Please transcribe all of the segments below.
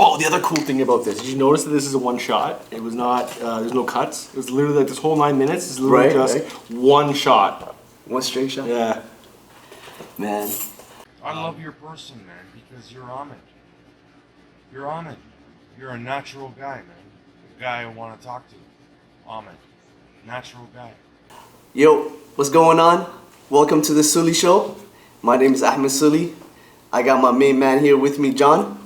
Oh, the other cool thing about this, did you notice that this is a one shot? It was not, there's no cuts. It was literally like this whole 9 minutes is literally just one shot. One straight shot? Yeah. Man. I love your person, man, because you're Ahmed. You're Ahmed. You're a natural guy, man. The guy I want to talk to. Ahmed. Natural guy. Yo, what's going on? Welcome to the Suli show. My name is Ahmed Suli. I got my main man here with me, John.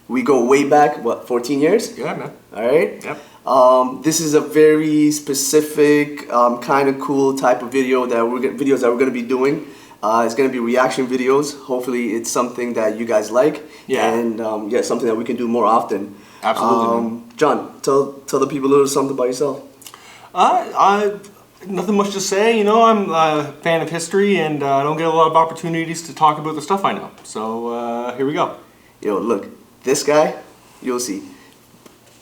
We go way back, what, 14 years? Yeah, man. Alright? Yep. This is a very specific, kind of cool type of videos that we're going to be doing. It's going to be reaction videos. Hopefully it's something that you guys like. Yeah. And something that we can do more often. Absolutely. John, tell the people a little something about yourself. Nothing much to say. You know, I'm a fan of history and I don't get a lot of opportunities to talk about the stuff I know. So here we go. Yo, look, this guy, you'll see.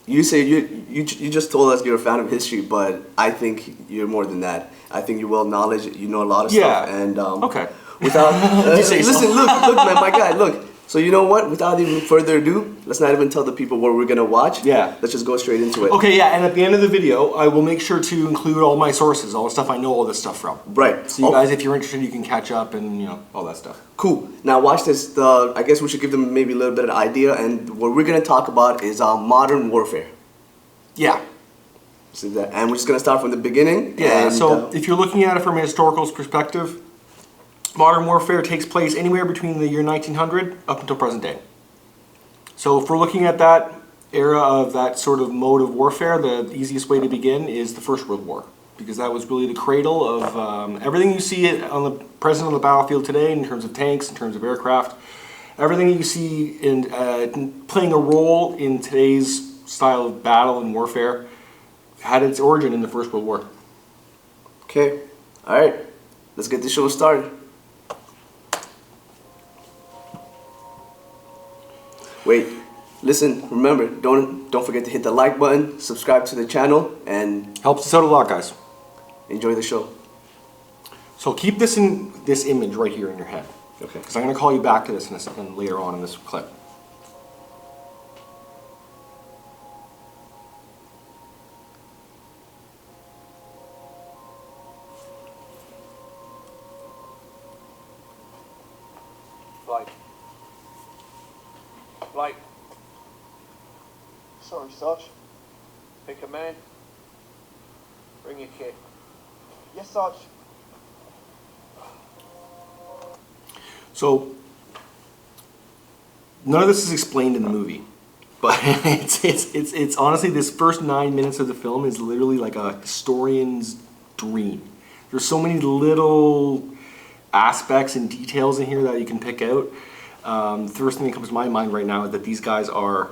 You say you just told us you're a fan of history, but I think you're more than that. I think you're well knowledge. You know a lot of stuff. And okay. Without listen, look, man, my guy, look. So you know what? Without even further ado, let's not even tell the people what we're gonna watch. Yeah. Let's just go straight into it. Okay, yeah, and at the end of the video, I will make sure to include all my sources, all the stuff I know all this stuff from. Right. So you guys, if you're interested, you can catch up and, you know, all that stuff. Cool. Now watch this. I guess we should give them maybe a little bit of idea, and what we're gonna talk about is modern warfare. Yeah. See that? And we're just gonna start from the beginning. Yeah, and, so if you're looking at it from a historical perspective, modern warfare takes place anywhere between the year 1900 up until present day. So if we're looking at that era of that sort of mode of warfare, the easiest way to begin is the First World War, because that was really the cradle of everything you see present on the battlefield today in terms of tanks, in terms of aircraft, everything you see in playing a role in today's style of battle and warfare had its origin in the First World War. Okay, all right, let's get the show started. Wait, listen, remember, don't forget to hit the like button, subscribe to the channel, and Helps us out a lot, guys. enjoy the show. So keep this image right here in your head. Okay. Because I'm going to call you back to this in a second later on in this clip. Flight. Flight. Sorry, Sarge. Pick a man. Bring your kit. Yes, Sarge. So none of this is explained in the movie, but it's honestly, this first 9 minutes of the film is literally like a historian's dream. There's so many little aspects and details in here that you can pick out. The first thing that comes to my mind right now is that these guys are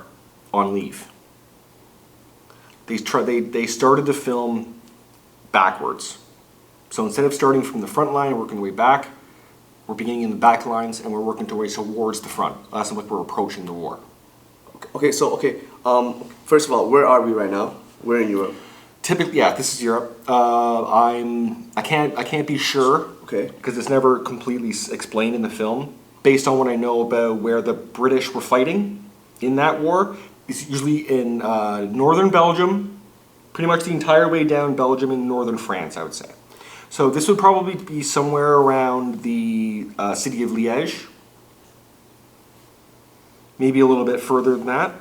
on leave. They started the film backwards. So instead of starting from the front line and working the way back, we're beginning in the back lines and we're working towards the front. That's like we're approaching the war. Okay, first of all, where are we right now? We're in Europe. Typically, yeah, this is Europe. I can't be sure. Okay. Because it's never completely explained in the film. Based on what I know about where the British were fighting in that war, it's usually in northern Belgium, pretty much the entire way down Belgium and northern France, I would say. So this would probably be somewhere around the city of Liège. Maybe a little bit further than that.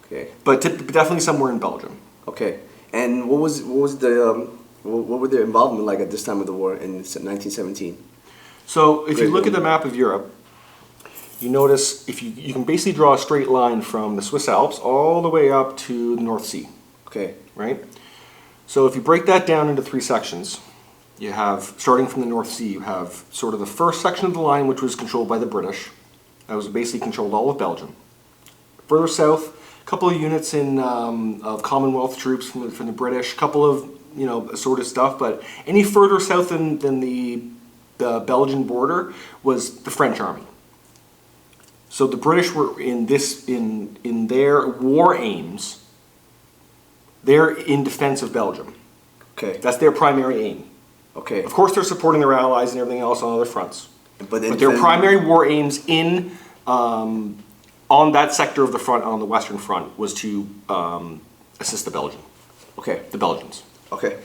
Okay. But definitely somewhere in Belgium. Okay. And what were their involvement like at this time of the war in 1917? So if you look at the map of Europe, you notice you can basically draw a straight line from the Swiss Alps all the way up to the North Sea. Okay. Right? So if you break that down into three sections, you have, starting from the North Sea, you have sort of the first section of the line, which was controlled by the British. That was basically controlled all of Belgium. Further south, a couple of units of Commonwealth troops from the British, a couple of, you know, assorted stuff, but any further south than the Belgian border was the French army. So the British were in their war aims, they're in defense of Belgium. Okay. That's their primary aim. Okay. Of course, they're supporting their allies and everything else on other fronts. But their primary war aims in on that sector of the front, on the Western Front, was to assist the Belgian, Okay. the Belgians. Okay.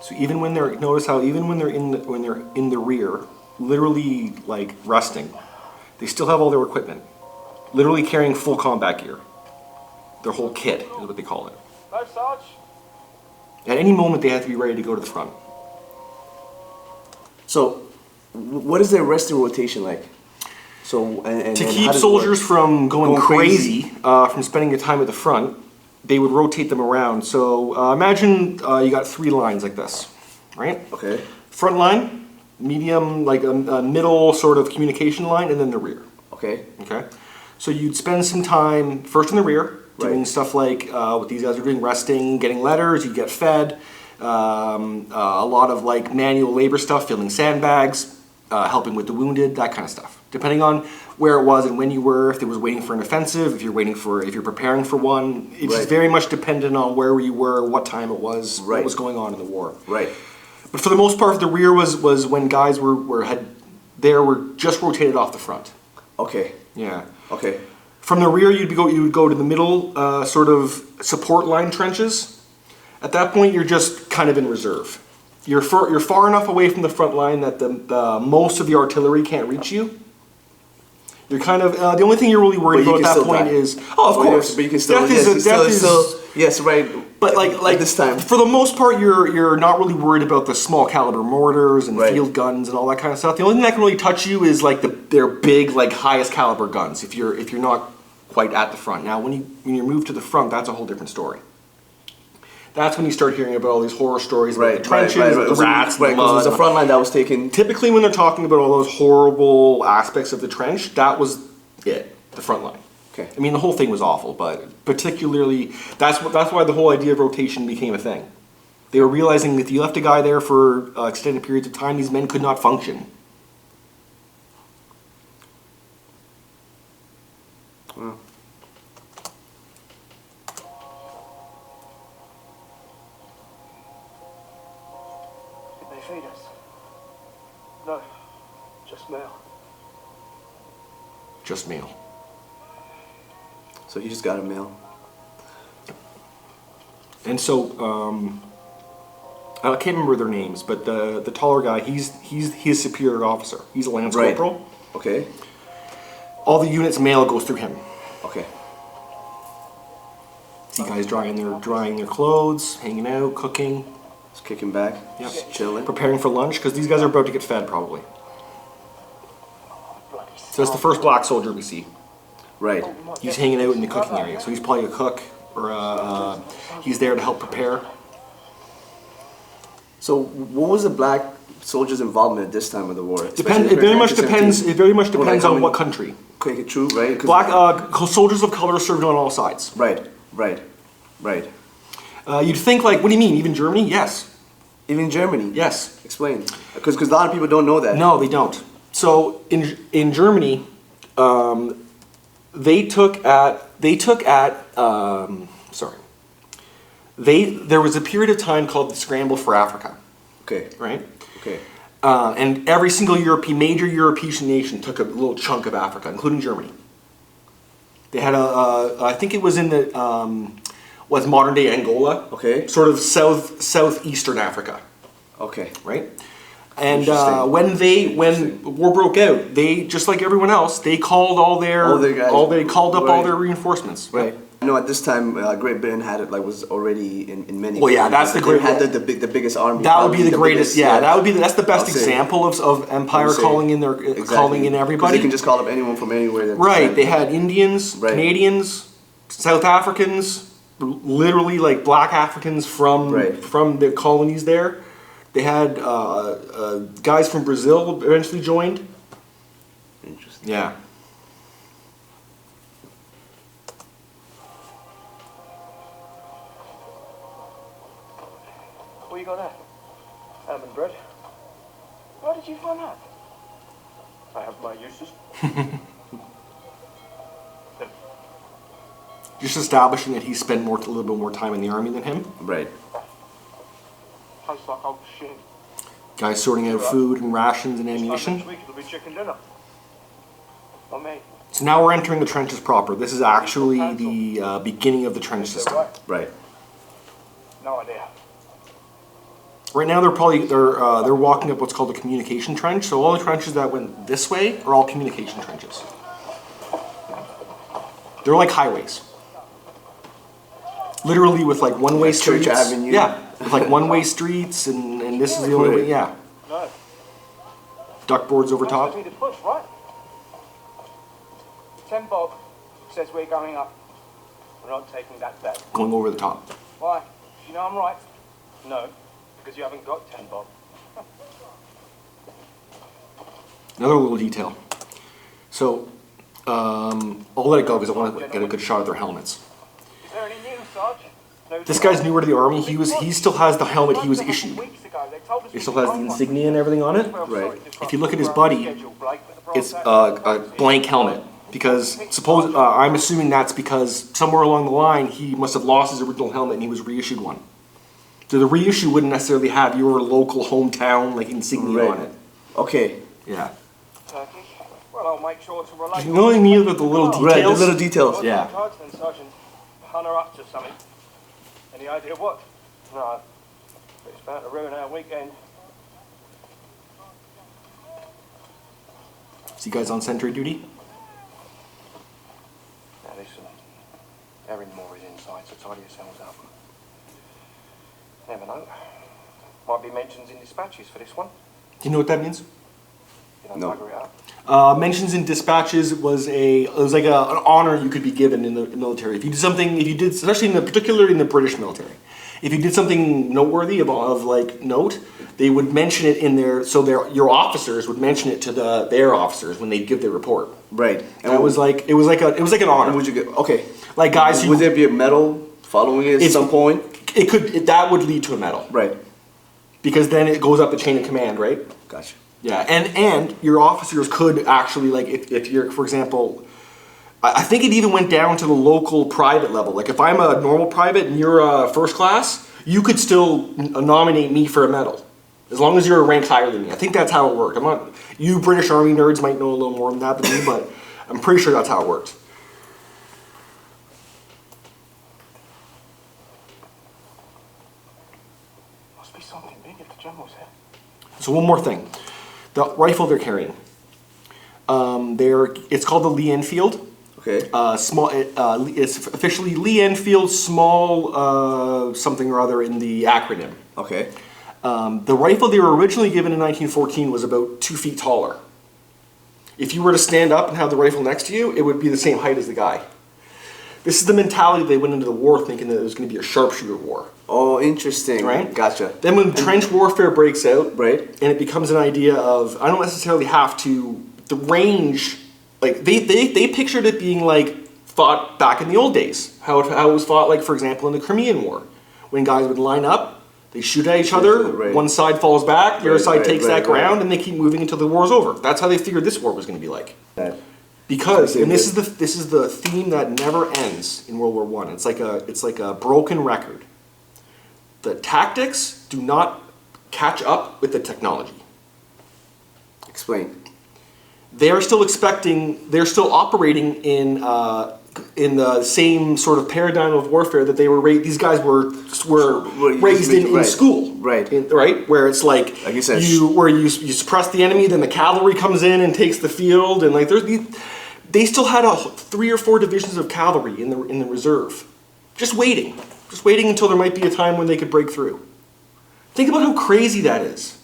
So even when they're, notice how even when they're in the rear, literally like resting, they still have all their equipment, literally carrying full combat gear. Their whole kit is what they call it. No, Sarge. At any moment, they have to be ready to go to the front. So, what is their resting rotation like? So, and To and how keep does it soldiers work? from going Going crazy, crazy. from spending the time at the front, they would rotate them around. So imagine you got 3 lines like this, right? Okay. Front line, medium, like a middle sort of communication line, and then the rear. Okay. Okay, so you'd spend some time first in the rear doing Right. stuff like what these guys are doing, resting, getting letters. You get fed. A lot of like manual labor stuff, filling sandbags, helping with the wounded, that kind of stuff. Depending on where it was and when you were, if it was waiting for an offensive, if you're preparing for one, it's Right. just very much dependent on where you were, what time it was, what Right. was going on in the war. Right. But for the most part, the rear was when guys were just rotated off the front. Okay. Yeah. Okay. From the rear, you would go to the middle sort of support line trenches. At that point, you're just kind of in reserve. You're far enough away from the front line that the most of the artillery can't reach you. You're kind of the only thing you're really worried But you about at can that still point die. is of course. But you can still. Death Yes, is you death is. still, yes, right. But like this time. for the most part, you're not really worried about the small caliber mortars and Right. field guns and all that kind of stuff. The only thing that can really touch you is like their big, like highest caliber guns. If you're not quite at the front. Now, when you move to the front, that's a whole different story. That's when you start hearing about all these horror stories about Right. the trenches, and the rats, Right. and the Because it was mud. the front line that was taken. Typically, when they're talking about all those horrible aspects of the trench, that was it, the front line. Okay. I mean, the whole thing was awful, but particularly, that's why the whole idea of rotation became a thing. They were realizing that if you left a guy there for extended periods of time, these men could not function. Wow. Did they feed us? No, just mail. Just mail. So he just got a mail. And so, I can't remember their names, but the taller guy, he's his superior officer. He's a lance Right. corporal. Okay. All the units' mail goes through him. Okay. See guys drying their clothes, hanging out, cooking, Just kicking back. Yep. Just chilling. preparing for lunch, because these guys are about to get fed probably. Bloody So that's the first black soldier we see. Right. He's hanging out in the cooking area, so he's probably a cook, or he's there to help prepare. So what was the black soldiers' involvement at this time of the war? It very much depends. It very much depends on what country. Okay, true, right? 'Cause- Black soldiers of color served on all sides. Right. Right. Right. You'd think like, what do you mean? Even Germany? Yes, Even Germany. yes. Explain. Because a lot of people don't know that. No, they don't. So in Germany, there was a period of time called the Scramble for Africa, Okay. right? Okay. And every single major European nation took a little chunk of Africa, including Germany. They had I think it was in the was modern day Angola, Okay. sort of southeastern Africa, Okay. right? And Interesting. when war broke out, they just like everyone else, they called All their guys. they called up all Right. their reinforcements. Right. I know at this time Great Britain had it was already in many. Well, yeah, that's the They great- had the biggest army. That would be probably the greatest. biggest, Yeah, that would be that's the best I'll say. example of empire I'll say. calling in calling in 'Cause everybody. They can just call up anyone from anywhere. That Right, they had Indians, Right. Canadians, South Africans, literally like black Africans from Right. from the colonies there. They had guys from Brazil eventually joined. Interesting. Yeah. What you got there? Ham and bread. Where did you find that? I have my uses. just establishing that he spent a little bit more time in the army than him. Right. Tastes like old shit. Guys sorting out food and rations and ammunition. Next week it'll be chicken dinner. Not me. So now we're entering the trenches proper. This is actually the beginning of the trench system. Right. No idea. Right now they're walking up what's called a communication trench. So all the trenches that went this way are all communication trenches. They're like highways. Literally with like one-way streets. Church Avenue. Yeah, with like one-way streets and this is the only way, yeah. No. Duck boards over That's top. to be the push, right? 10 Bob says we're going up. We're not taking that bet. Going over the top. Why? You know I'm right? No, because you haven't got 10 Bob. Another little detail. So, I'll let it go because I want to get a good shot of their helmets. Is there any news, Sarge? No, This guy's newer to the army. He still has the helmet he was issued. He still has the insignia and everything on it. Right. If you look at his buddy, it's a blank helmet. Because I'm assuming that's because somewhere along the line he must have lost his original helmet and he was reissued one. So the reissue wouldn't necessarily have your local hometown like insignia on it. Okay. Yeah. Turkish? Well, I'll make sure to relate. You know what I mean about the little details? Right, the little details. Yeah. Then Sergeant, hunt her up to something. Any idea what? No. But it's about to ruin our weekend. See guys on sentry duty? Now listen, Erin Moore is inside, so tidy yourselves up. Never know. Might be mentions in dispatches for this one. Do you know what that means? You don't No. bugger it up. Mentions in dispatches was like an honor you could be given in the military. If you did something, especially particularly in the British military, if you did something noteworthy of like note, they would mention it in there. So your officers would mention it to their officers when they'd give their report. Right. And it was like an honor. Would you get? Okay. Like guys who Would there be a medal following it at some point? That would lead to a medal. Right. Because then it goes up the chain of command, right? Gotcha. Yeah, and your officers could actually, like, if you're, for example, I think it even went down to the local private level. Like, if I'm a normal private and you're a first class, you could still nominate me for a medal, as long as you're a rank higher than me. I think that's how it worked. You British Army nerds might know a little more than that than me, but I'm pretty sure that's how it worked. Must be something big at the general's head. So one more thing. The rifle they're carrying. It's called the Lee Enfield. Okay. It's officially Lee Enfield Small something or other in the acronym. Okay. The rifle they were originally given in 1914 was about 2 feet taller. If you were to stand up and have the rifle next to you, it would be the same height as the guy. This is the mentality they went into the war thinking that it was going to be a sharpshooter war. Oh, interesting. Right? Gotcha. Then when trench warfare breaks out, Right. and it becomes an idea of, I don't necessarily have to, the range, like, they pictured it being like fought back in the old days. How it was fought, like, for example, in the Crimean War. When guys would line up, they shoot at each other, Right. one side falls back, the other Right, side right, takes right, that ground, right. and they keep moving until the war's over. That's how they figured this war was going to be like. That- Because, and this is the theme that never ends in World War I. It's like a broken record. The tactics do not catch up with the technology. Explain. They're still operating in the same sort of paradigm of warfare that they were these guys were raised in Right. school. Right. Right? Where it's like you said, you suppress the enemy, then the cavalry comes in and takes the field, and like they still had 3 or 4 divisions of cavalry in the reserve, just waiting until there might be a time when they could break through. Think about how crazy that is.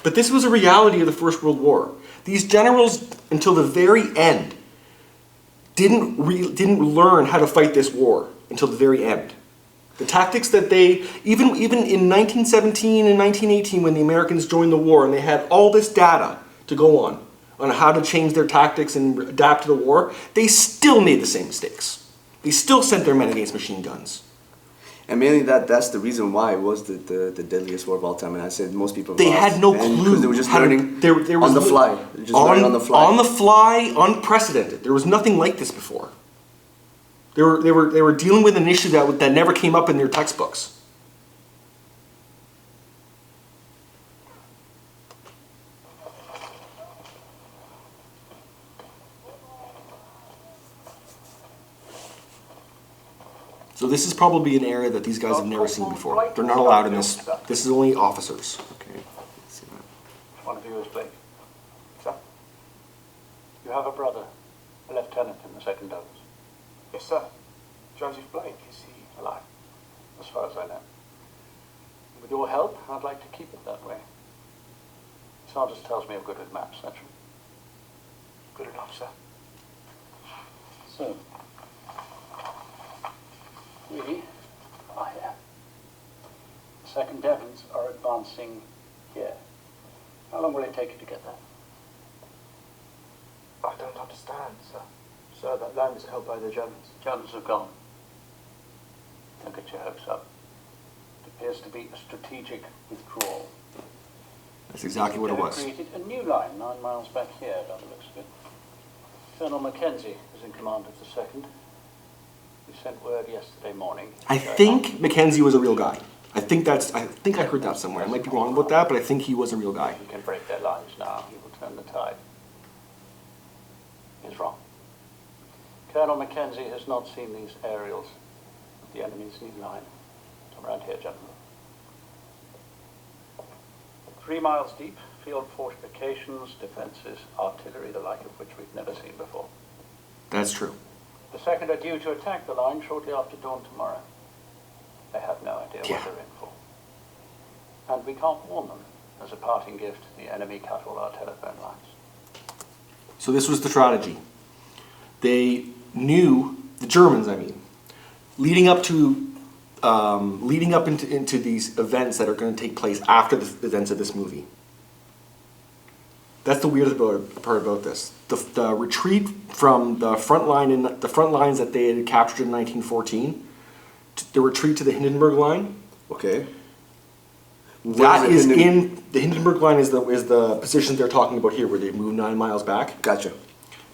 But this was a reality of the First World War. These generals, until the very end, didn't learn how to fight this war until the very end. The tactics that they, even in 1917 and 1918 when the Americans joined the war and they had all this data to go on how to change their tactics and adapt to the war, they still made the same mistakes. They still sent their men against machine guns. And mainly that's the reason why it was the deadliest war of all time. And I said most people They lost. had no And clue. They were just how to- learning there was on the li- fly. Just learning on the fly. On the fly, unprecedented. There was nothing like this before. They were dealing with an issue that never came up in their textbooks. So this is probably an area that these guys have never seen before. They're not allowed in this. This is only officers. Okay. Let's see that. One of you is Blake. Sir. You have a brother, a lieutenant in the 2nd Devils. Yes, sir. Joseph Blake. Is he alive? As far as I know. With your help, I'd like to keep it that way. Sergeant tells me I'm good with maps, that's all. Good enough, sir. So, we are here. The 2nd Devons are advancing here. How long will it take you to get there? I don't understand, sir. Sir, that land is held by the Germans. Germans have gone. Don't get your hopes up. It appears to be a strategic withdrawal. That's exactly what it They've was. created a new line 9 miles back here, by the looks of it. Colonel Mackenzie is in command of the 2nd. We sent word yesterday morning. I think Mackenzie was a real guy. I think I heard that somewhere. I might be wrong about that, but I think he was a real guy. We can break their lines now. He will turn the tide. He's wrong. Colonel Mackenzie has not seen these aerials of the enemy's new line. Come around here, gentlemen. 3 miles deep, field fortifications, defenses, artillery, the like of which we've never seen before. That's true. The 2nd are due to attack the line shortly after dawn tomorrow. They have no idea Yeah. what they're in for. And we can't warn them. As a parting gift, the enemy cut all our telephone lines. So this was the strategy. They knew, the Germans, I mean, leading up into these events that are going to take place after the events of this movie. That's the weird part about this. The retreat from the front lines that they had captured in 1914, the retreat to the Hindenburg line. Okay. That is in the Hindenburg line is the position they're talking about here, where they moved 9 miles back. Gotcha.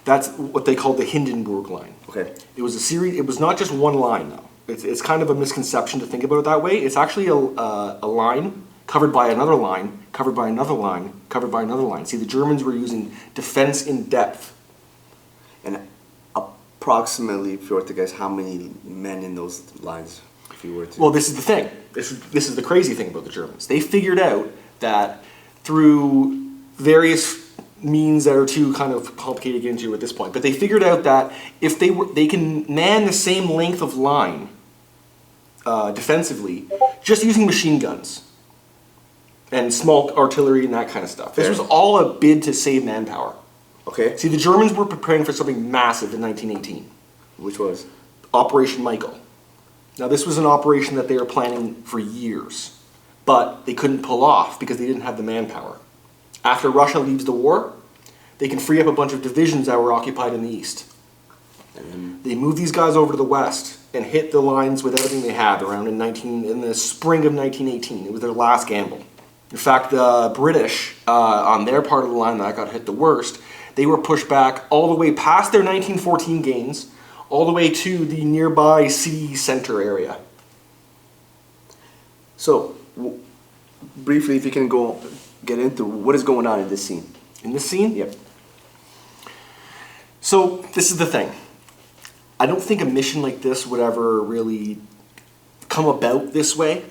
That's what they called the Hindenburg line. Okay. It was a series. It was not just one line, though. It's kind of a misconception to think about it that way. It's actually a line covered by another line, covered by another line, covered by another line. See, the Germans were using defense in depth. And approximately, if you were to guess, how many men in those lines, if you were to... Well, this is the thing. This is the crazy thing about the Germans. They figured out that through various means that are too kind of complicated to get into at this point, but they figured out that if they can man the same length of line defensively, just using machine guns and small artillery and that kind of stuff. This was all a bid to save manpower. Okay. See, the Germans were preparing for something massive in 1918. Which was? Operation Michael. Now, this was an operation that they were planning for years, but they couldn't pull off because they didn't have the manpower. After Russia leaves the war, they can free up a bunch of divisions that were occupied in the east. And they move these guys over to the west and hit the lines with everything they had around in the spring of 1918. It was their last gamble. In fact, the British, on their part of the line that got hit the worst, they were pushed back all the way past their 1914 gains, all the way to the nearby city center area. So, briefly, if you can get into what is going on in this scene. In this scene? Yep. So, this is the thing. I don't think a mission like this would ever really come about this way.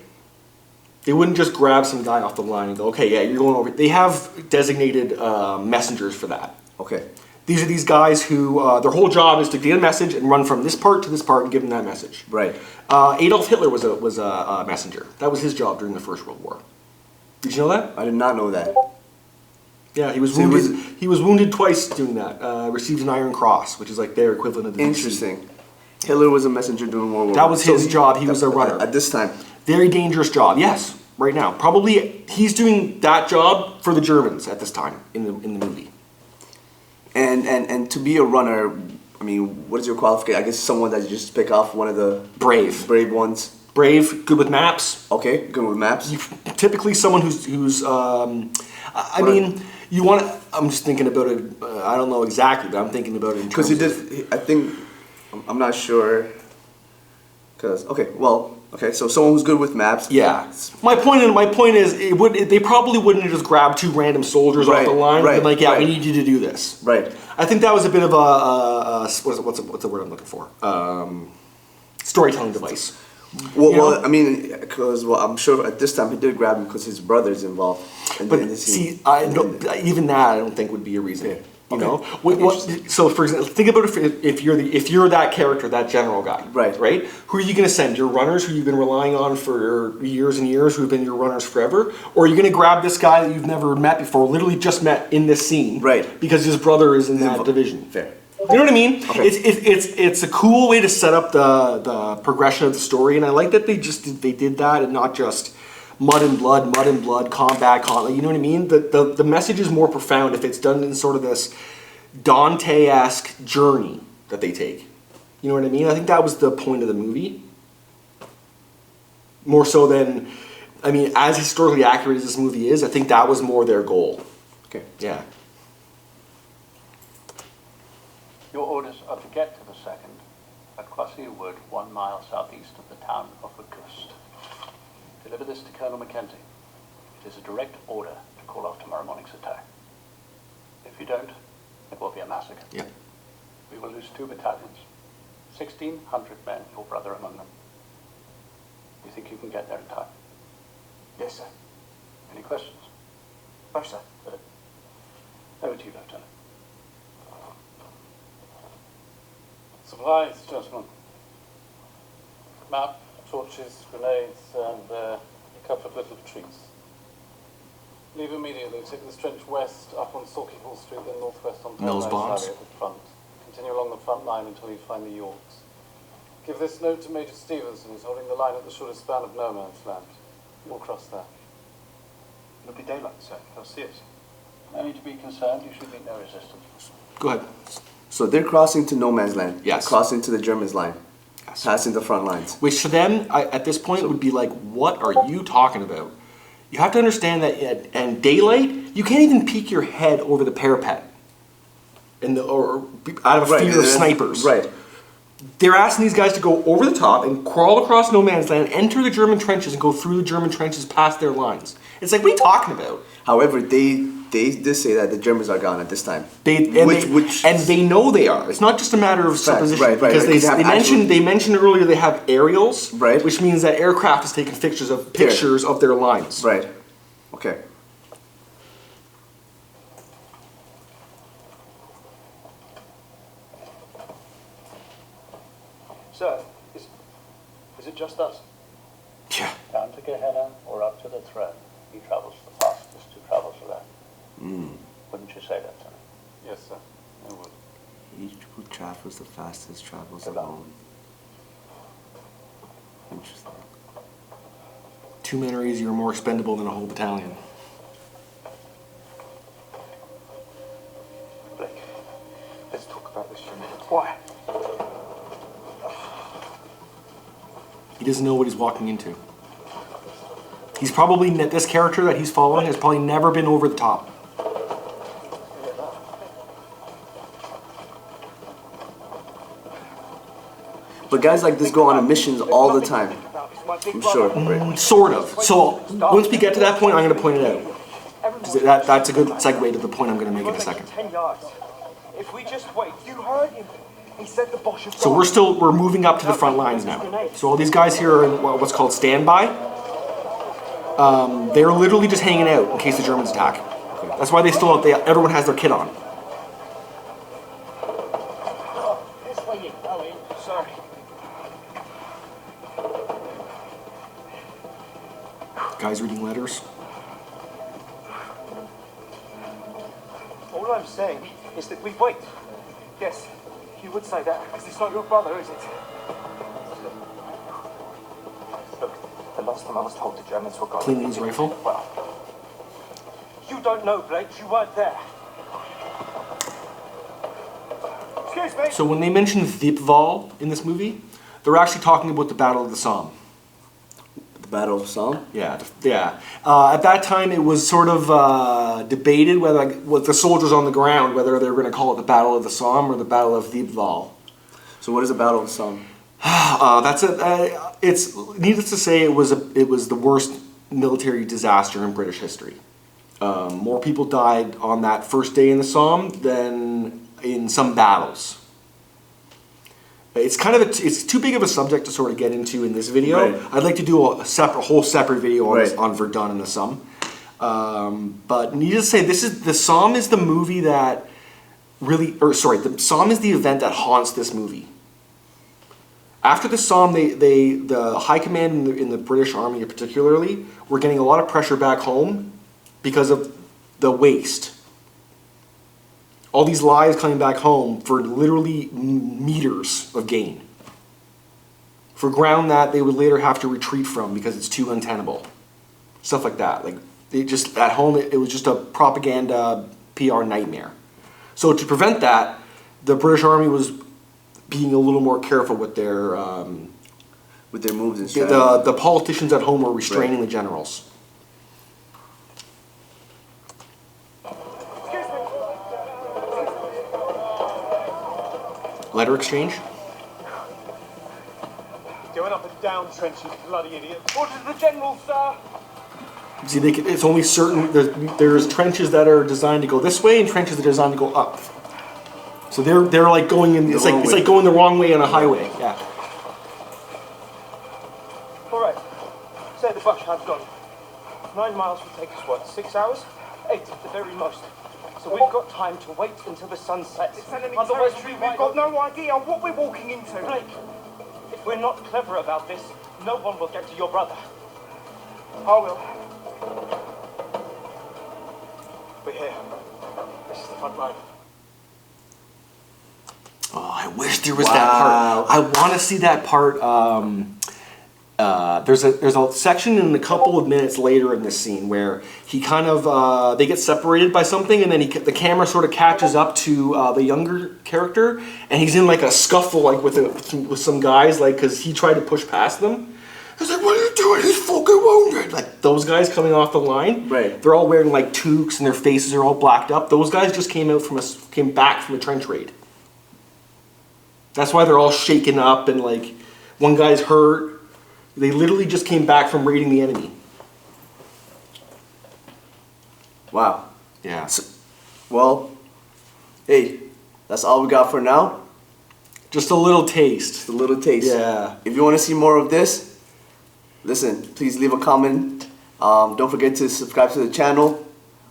They wouldn't just grab some guy off the line and go, okay, yeah, you're going over. They have designated messengers for that. Okay. These are these guys who, their whole job is to get a message and run from this part to this part and give them that message. Right. Adolf Hitler was a messenger. That was his job during the First World War. Did you know that? I did not know that. Yeah, he was wounded. He was wounded twice doing that. Received an Iron Cross, which is like their equivalent of the Interesting. Hitler was a messenger during World War. That was his job. He was a runner. At this time. Very dangerous job. Yes, right now. Probably he's doing that job for the Germans at this time in the movie. And to be a runner, I mean, what is your qualification? I guess someone that you just pick off one of the Brave ones. Brave, good with maps. Okay, good with maps. Typically someone who's I mean, you want to, I'm just thinking about it, I don't know exactly, but I'm thinking about it in terms I think, I'm not sure, so someone who's good with maps. Yeah. My point is, they probably wouldn't have just grabbed two random soldiers off the line and been like, yeah, we need you to do this. Right. I think that was a bit of what's the word I'm looking for? Storytelling device. Well, I mean, because I'm sure at this time he did grab him because his brother's involved. But see, even that I don't think would be a reason. Yeah. You know, so for example, think about if you're that character, that general guy, right? Who are you going to send? Your runners, who you've been relying on for years and years, who've been your runners forever, or are you going to grab this guy that you've never met before, literally just met in this scene, right? Because his brother is in that division. Fair. You know what I mean? Okay. It's a cool way to set up the progression of the story, and I like that they did that and not just mud and blood, combat. You know what I mean? The message is more profound if it's done in sort of this Dante-esque journey that they take. You know what I mean? I think that was the point of the movie. More so than, I mean, as historically accurate as this movie is, I think that was more their goal. Okay. Yeah. Your orders are to get to the second at Crossy Wood, 1 mile southeast of the town of Frist. Deliver this to Colonel Mackenzie. It is a direct order to call off tomorrow morning's attack. If you don't, it will be a massacre. Yeah. We will lose 2 battalions, 1,600 men, your brother among them. You think you can get there in time? Yes, sir. Any questions? No, sir. Good. Over to you, Lieutenant. Supplies, gentlemen. Map, torches, grenades, and a couple of little treats. Leave immediately. Take this trench west, up on Salky Hall Street, then northwest on Mills Paradise Bombs. Valley at the front. Continue along the front line until you find the Yorks. Give this note to Major Stevenson, who's holding the line at the shortest span of no man's land. We'll cross there. It'll be daylight, sir. They'll see us. No need to be concerned. You should meet no resistance. Go ahead. So they're crossing to no man's land. Yes. Crossing to the Germans' line. Yes. Passing the front lines. Which to them, at this point, would be like, what are you talking about? You have to understand that in daylight, you can't even peek your head over the parapet, or out of fear of snipers. Right. They're asking these guys to go over the top and crawl across no man's land, enter the German trenches, and go through the German trenches past their lines. It's like, what are you talking about? However, they did say that the Germans are gone at this time. They know they are. It's not just a matter of supposition. Right, because they mentioned earlier they have aerials, right, which means that aircraft is taking pictures of their lines. Right. Okay. Sir, is it just us? Yeah. Down to Gehenna or up to the throne, he travels the fastest who travels alone. Wouldn't you say that, sir? Yes, sir. I would. He who travels the fastest travels alone. Interesting. 2 men are easier or more expendable than a whole battalion. Blake, let's talk about this for a minute. Why? He doesn't know what he's walking into. He's probably, this character that he's following has probably never been over the top. But guys like this go on missions all the time. I'm sure. Right? Sort of. So once we get to that point, I'm going to point it out. 'Cause that's a good segue to the point I'm going to make in a second. 10 yards. If we just wait, you heard him. He said the Bosch have So we're moving up to the front lines now. So all these guys here are in what's called standby. They're literally just hanging out in case the Germans attack. That's why everyone has their kit on. This way you going. Sorry. Guys reading letters. All I'm saying is that we wait. Yes, you would say that, because it's not your brother, is it? Look, the last time I was told the Germans were gone. Cleaning his rifle. Well, you don't know, Blake. You weren't there. Excuse me. So when they mention Thiepval in this movie, they're actually talking about the Battle of the Somme. Battle of Somme. Yeah, yeah. At that time, it was sort of debated whether, like, with the soldiers on the ground, whether they were going to call it the Battle of the Somme or the Battle of Thiepval. So what is the Battle of Somme? It's needless to say, it was the worst military disaster in British history. More people died on that first day in the Somme than in some battles. It's kind of it's too big of a subject to sort of get into in this video. Right. I'd like to do a whole separate video on, Right. on Verdun and the Somme. But needless to say, the Somme is the movie that the Somme is the event that haunts this movie. After the Somme, the high command in the British Army particularly were getting a lot of pressure back home because of the waste. All these lives coming back home for literally meters of gain. For ground that they would later have to retreat from because it's too untenable. Stuff like that. Like, they just, at home, it was just a propaganda PR nightmare. So to prevent that, the British Army was being a little more careful with their moves and strategy. the politicians at home were restraining the generals. Letter exchange? Going up and down trenches, bloody idiot. Orders the general, sir. See, it's only certain. There's trenches that are designed to go this way, and trenches that are designed to go up. So they're like going in. It's like going the wrong way on a highway. Yeah. All right. Say the bush has gone. 9 miles will take us what? 6 hours? 8 at the very most. So we've got time to wait until the sun sets. It's enemy Otherwise, territory. We've got no idea what we're walking into. Blake, if we're not clever about this, no one will get to your brother. I will. We're here. This is the front line. Oh, I wish there was that part. I want to see that part. There's a section in a couple of minutes later in this scene where he kind of they get separated by something, and then the camera sort of catches up to the younger character, and he's in like a scuffle like with some guys, like, because he tried to push past them. He's like, "What are you doing? He's fucking wounded!" Like those guys coming off the line. Right. They're all wearing like toques, and their faces are all blacked up. Those guys just came back from a trench raid. That's why they're all shaken up, and like one guy's hurt. They literally just came back from raiding the enemy. Wow. Yeah. Well, hey, that's all we got for now. Just a little taste. Just a little taste. Yeah. If you want to see more of this, listen, please leave a comment. Don't forget to subscribe to the channel.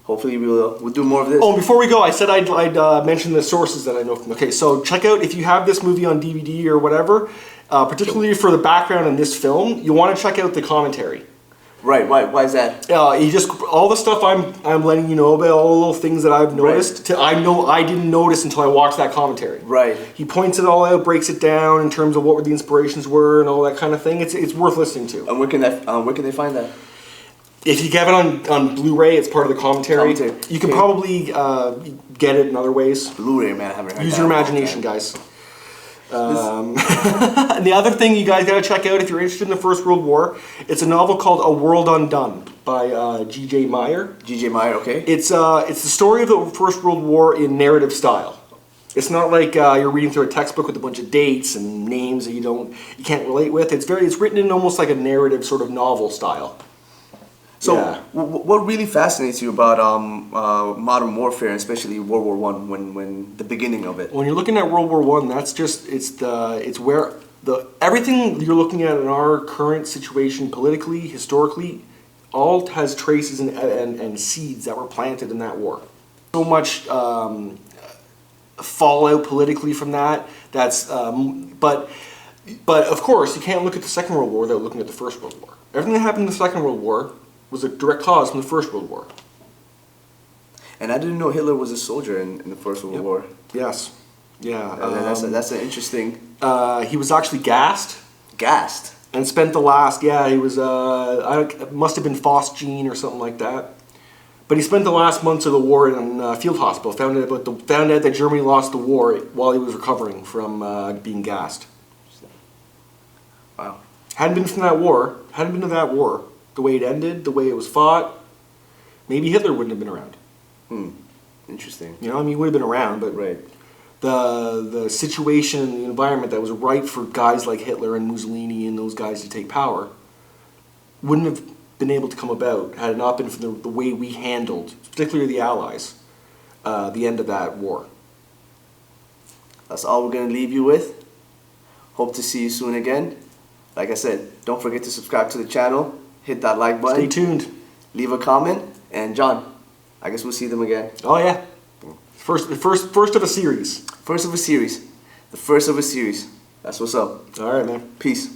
Hopefully we'll do more of this. Oh, before we go, I said I'd mention the sources that I know from. Okay, so check out, if you have this movie on DVD or whatever, particularly for the background in this film, you want to check out the commentary. Right. Why is that? All the stuff I'm letting you know about, all the little things that I've noticed. Right. I didn't notice until I watched that commentary. Right. He points it all out, breaks it down in terms of what the inspirations were and all that kind of thing. It's worth listening to. And where can they find that? If you get it on Blu-ray, it's part of the commentary. You can probably get it in other ways. Blu-ray, man, I haven't heard. Use your imagination, guys. And the other thing you guys gotta check out if you're interested in the First World War, it's a novel called A World Undone by G.J. Meyer. G.J. Meyer, okay. It's the story of the First World War in narrative style. It's not like you're reading through a textbook with a bunch of dates and names that you can't relate with. It's written in almost like a narrative sort of novel style. So, yeah. What really fascinates you about modern warfare, especially World War I, when the beginning of it? When you're looking at World War I, that's just where everything you're looking at in our current situation, politically, historically, all has traces and seeds that were planted in that war. So much fallout politically from that. But of course, you can't look at the Second World War without looking at the First World War. Everything that happened in the Second World War was a direct cause from the First World War. And I didn't know Hitler was a soldier in the First World War. Yes. Yeah. That's an interesting... he was actually gassed. Gassed? And spent the last... Yeah, he was... it must have been phosgene or something like that. But he spent the last months of the war in a field hospital. Found out that Germany lost the war while he was recovering from being gassed. Wow. hadn't been to that war, the way it ended, the way it was fought, maybe Hitler wouldn't have been around. Interesting. You know, I mean, he would have been around, but Right. the situation, the environment that was ripe for guys like Hitler and Mussolini and those guys to take power wouldn't have been able to come about had it not been for the way we handled, particularly the Allies, the end of that war. That's all we're going to leave you with. Hope to see you soon again. Like I said, don't forget to subscribe to the channel. Hit that like button. Stay tuned. Leave a comment. And John, I guess we'll see them again. Oh yeah, first of a series. First of a series. The first of a series. That's what's up. All right, man. Peace.